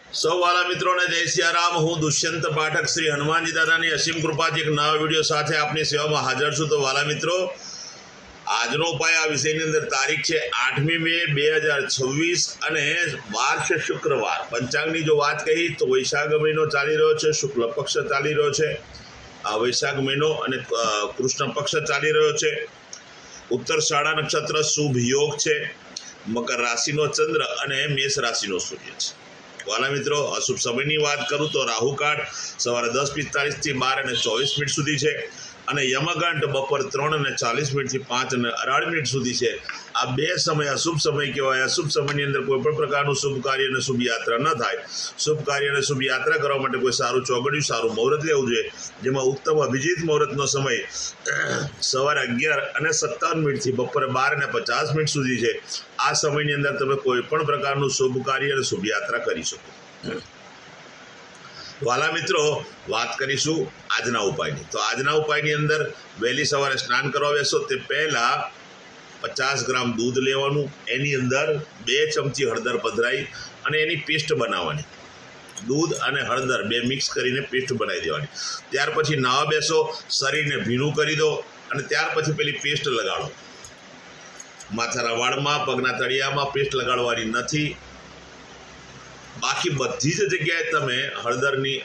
સૌ વાલા મિત્રોને જય સિયારામ। હું દુષ્યંત પાઠક શ્રી હનુમાનજી દાદાની અસીમ કૃપાથી એક નવા વિડીયો સાથે આપની સેવામાં હાજર છું। તો વાલા મિત્રો, આજનો ઉપાય આ વિષયની અંદર તારીખ છે 8મી મે 2026 અને વાર છે શુક્રવાર। પંચાંગની જો વાત કહી તો વૈશાખ મહિનો ચાલી રહ્યો છે, શુક્લ પક્ષ ચાલી રહ્યો છે। આ વૈશાખ મહિનો અને કૃષ્ણ પક્ષ ચાલી રહ્યો છે। ઉત્તરસાડા નક્ષત્ર શુભ યોગ છે। મકર રાશિનો ચંદ્ર અને મેષ રાશિનો સૂર્ય છે। વાલા મિત્રો, અશુભ સમયની વાત કરું તો રાહુકાળ સવારે 10:45 થી 12:24 સુધી છે અને યમગંટ બપોર 3:40 થી 5:18 સુધી છે। આ બે સમય અશુભ સમય કહેવાય। અશુભ સમયની અંદર કોઈ પણ પ્રકારનું શુભ કાર્ય અને શુભ યાત્રા ન થાય। શુભ કાર્ય અને શુભ યાત્રા કરવા માટે કોઈ સારું ચોગડિયું, સારું મુહૂર્ત લેવું જોઈએ, જેમાં ઉત્તમ અભિજીત મુહૂર્તનો સમય સવારે 11:57 થી બપોરે 12:50 સુધી છે। આ સમયની અંદર તમે કોઈ પણ પ્રકારનું શુભ કાર્ય અને શુભ યાત્રા કરી શકો। વાલા મિત્રો, વાત કરીશું આજના ઉપાયની। તો આજના ઉપાયની અંદર વહેલી સવારે સ્નાન કરવા બેસો તે પહેલા 50 ગ્રામ દૂધ લેવાનું, એની અંદર 2 ચમચી હળદર પધરાઈ અને એની પેસ્ટ બનાવવાની। દૂધ અને હળદર 2 મિક્સ કરીને પેસ્ટ બનાવી દેવાની। ત્યાર પછી નાવા બેસો, શરીરને ભીનું કરી દો અને ત્યાર પછી પેલી પેસ્ટ લગાડો। માથાના વાળમાં, પગના તળિયામાં પેસ્ટ લગાડવાની નથી। બાકી બધી જ જગ્યાએ તમે હળદરની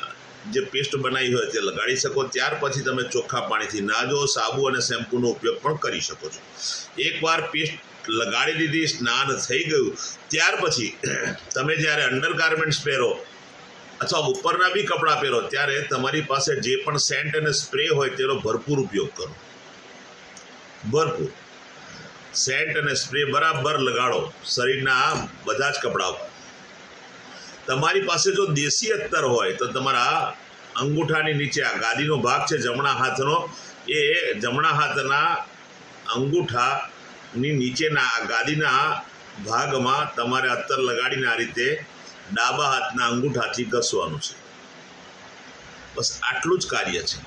જે પેસ્ટ બનાવી હોય તે લગાડી શકો। ત્યાર પછી તમે ચોખ્ખા પાણીથી નાહજો, સાબુ અને શેમ્પૂનો ઉપયોગ પણ કરી શકો છો। એકવાર પેસ્ટ લગાડી દીધી, સ્નાન થઈ ગયું, ત્યાર પછી તમે જ્યારે અંડરગાર્મેન્ટ્સ પહેરો અથવા ઉપરના બી કપડાં પહેરો ત્યારે તમારી પાસે જે પણ સેન્ટ અને સ્પ્રે હોય તેનો ભરપૂર ઉપયોગ કરો। ભરપૂર સેન્ટ અને સ્પ્રે બરાબર લગાડો શરીરના બધા જ કપડા ઉપર। તમારી પાસે જો દેશી અત્તર હોય તો તમારા અંગૂઠાની નીચે આ ગાદીનો ભાગ છે જમણા હાથનો, એ જમણા હાથના અંગૂઠાની નીચેના આ ગાદીના ભાગમાં તમારે અત્તર લગાડીને આ રીતે ડાબા હાથના અંગૂઠાથી ઘસવાનું છે। બસ આટલું જ કાર્ય છે।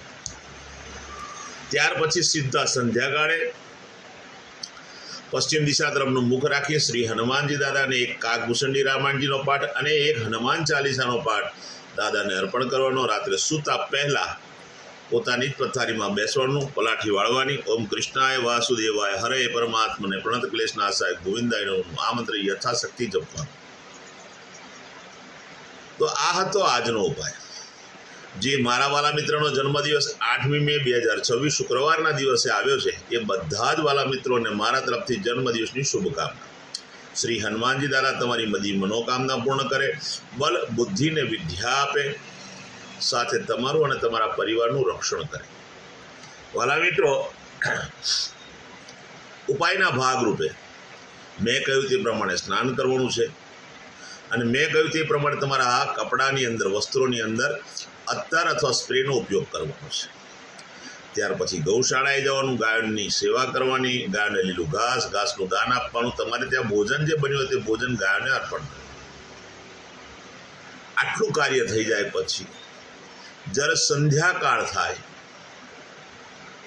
ત્યાર પછી સીધા સંધ્યાકાળે પશ્ચિમ દિશા તરફનું મુખ રાખી શ્રી હનુમાનજી દાદાને એક કાગભૂષણની રામાયણજીનો પાઠ અને એક હનુમાન ચાલીસાનો પાઠ દાદાને અર્પણ કરવાનો। રાત્રે સૂતા પહેલા પોતાની જ પથારીમાં બેસવાનું, પલાઠી વાળવાની। ઓમ કૃષ્ણાય વાસુદેવાય હરે પરમાત્મને પ્રણત ક્લેશનાશાય ગોવિંદાય આ મંત્ર યથાશક્તિ જપવાનો। તો આ હતો આજનો ઉપાય। જે મારા વાલા મિત્રનો જન્મદિવસ 8મી મે 2026 શુક્રવારના દિવસે આવ્યો છે, એ બધા જ વાલા મિત્રોને મારા તરફથી જન્મદિવસની શુભકામના। શ્રી હનુમાનજી દાદા તમારી બધી મનોકામના પૂર્ણ કરે, બલ બુદ્ધિને વિદ્યા આપે, સાથે તમારું અને તમારા પરિવારનું રક્ષણ કરે। વાલા મિત્રો, ઉપાયના ભાગરૂપે મેં કહ્યું તે પ્રમાણે સ્નાન કરવાનું છે અને મેં કહ્યું તે પ્રમાણે તમારા આ કપડાની અંદર, વસ્ત્રોની અંદર અત્તર અથવા સ્પ્રેનો ઉપયોગ કરવાનો છે। ત્યાર પછી ગૌશાળાએ જવાનું, ગાયોની સેવા કરવાની, ગાયોને લીલું ઘાસનું દાન આપવાનું, તમારે ત્યાં ભોજન જે બન્યું હોય તે ભોજન ગાયોને અર્પણ કરવું। આટલું કાર્ય થઈ જાય પછી જ્યારે સંધ્યાકાળ થાય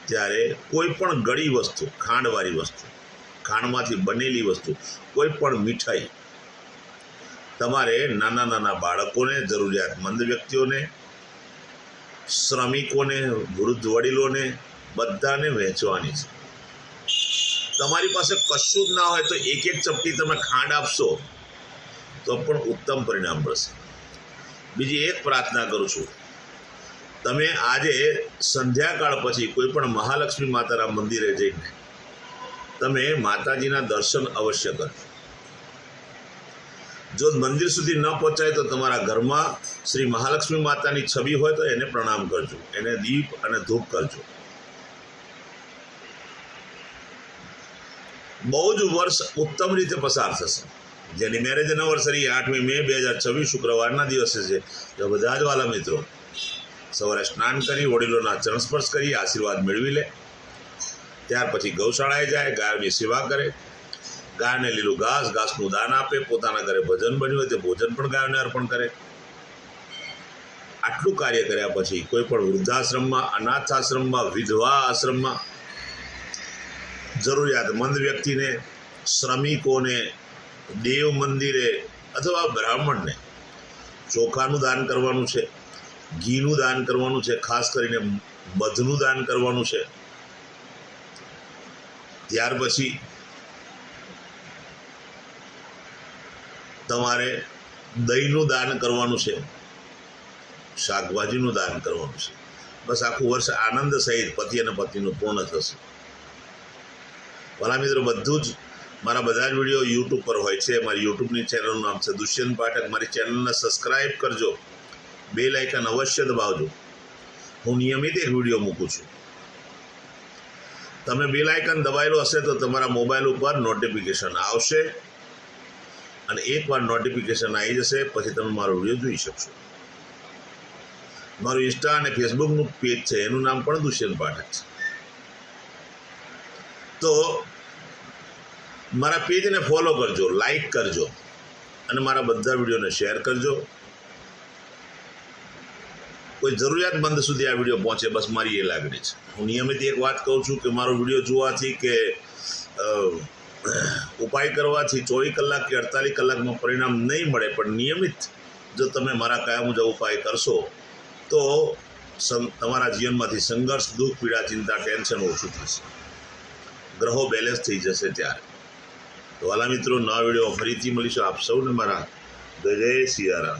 ત્યારે કોઈ પણ ગળી વસ્તુ, ખાંડવાળી વસ્તુ, ખાંડમાંથી બનેલી વસ્તુ, કોઈ પણ મીઠાઈ તમારે નાના નાના બાળકોને, જરૂરિયાતમંદ વ્યક્તિઓને, શ્રમિકોને, વૃદ્ધ વડીલોને બધાને વહેંચવાની છે। તમારી પાસે કશું જ ના હોય તો એક ચપટી તમે ખાંડ આપશો તો પણ ઉત્તમ પરિણામ મળશે। બીજી એક પ્રાર્થના કરું છું, તમે આજે સંધ્યાકાળ પછી કોઈ પણ મહાલક્ષ્મી માતાના મંદિરે જઈને તમે માતાજીના દર્શન અવશ્ય કરજો। જો મંદિર સુધી ન પહોંચાય તો તમારા ઘરમાં શ્રી મહાલક્ષ્મી માતાની છબી હોય તો એને પ્રણામ કરજો, એને દીપ અને ધૂપ કરજો। બહુ જ વર્ષ ઉત્તમ રીતે પસાર થશે। જેની મેરેજ એનિવર્સરી 8મી મે 2026 શુક્રવારના દિવસે છે, તો બધા જ વાલા મિત્રો સવારે સ્નાન કરી વડીલોના ચરણ સ્પર્શ કરી આશીર્વાદ મેળવી લે। ત્યાર પછી ગૌશાળાએ જાય, ગાયોની સેવા કરે, ગાયને લીલું ઘાસનું દાન આપે, પોતાના ઘરે ભજન બન્યું હોય તે ભોજન પણ ગાયોને અર્પણ કરે। આટલું કાર્ય કર્યા પછી કોઈ પણ વૃદ્ધાશ્રમમાં, અનાથ આશ્રમમાં, વિધવા આશ્રમમાં જરૂરિયાતમંદ વ્યક્તિને, શ્રમિકોને, દેવ મંદિરે અથવા બ્રાહ્મણને ચોખાનું દાન કરવાનું છે, ઘીનું દાન કરવાનું છે, ખાસ કરીને મધનું દાન કરવાનું છે. ત્યાર પછી તમારે દહીંનું દાન કરવાનું છે, શાકભાજીનું દાન કરવાનું છે. બસ આખું વર્ષ આનંદ સહિત પતિ અને પત્નીનું પૂર્ણ થશે. ભલા મિત્રો, બધું જ મારા બધા જ વિડીયો યુટ્યુબ પર હોય છે. મારી યુટ્યુબની ચેનલનું નામ છે દુષ્યંત પાઠક. મારી ચેનલને સબસ્ક્રાઈબ કરજો, બેલ આઇકન અવશ્ય દબાવજો. હું નિયમિત એક વિડીયો મૂકું છું. તમે બેલ આઇકન દબાવેલું હશે તો તમારા મોબાઈલ ઉપર નોટિફિકેશન આવશે, અને એકવાર નોટિફિકેશન આવી જશે પછી તમે મારો વિડીયો જોઈ શકશો. મારું ઇન્સ્ટા અને ફેસબુકનું પેજ છે, એનું નામ પણ દુષ્યંત પાઠક છે. તો મારા પેજને ફોલો કરજો, લાઈક કરજો, અને મારા બધા વિડીયોને શેર કરજો. કોઈ જરૂરિયાતમંદ સુધી આ વિડીયો પહોંચે, બસ મારી એ લાગણી છે. હું નિયમિત એક વાત કહું છું કે મારો વિડીયો જોવાથી કે ઉપાય કરવાથી 24 કલાક કે 48 કલાકમાં પરિણામ નહીં મળે, પણ નિયમિત જો તમે મારા કયા મુજબ ઉપાય કરશો તો તમારા જીવનમાંથી સંઘર્ષ, દુઃખ, પીડા, ચિંતા, ટેન્શન ઓછું થશે, ગ્રહો બેલેન્સ થઈ જશે. ત્યારે તો વાલા મિત્રો, નવા વિડીયો ફરીથી મળીશું. આપ સૌને મારા જય જય સિયારામ.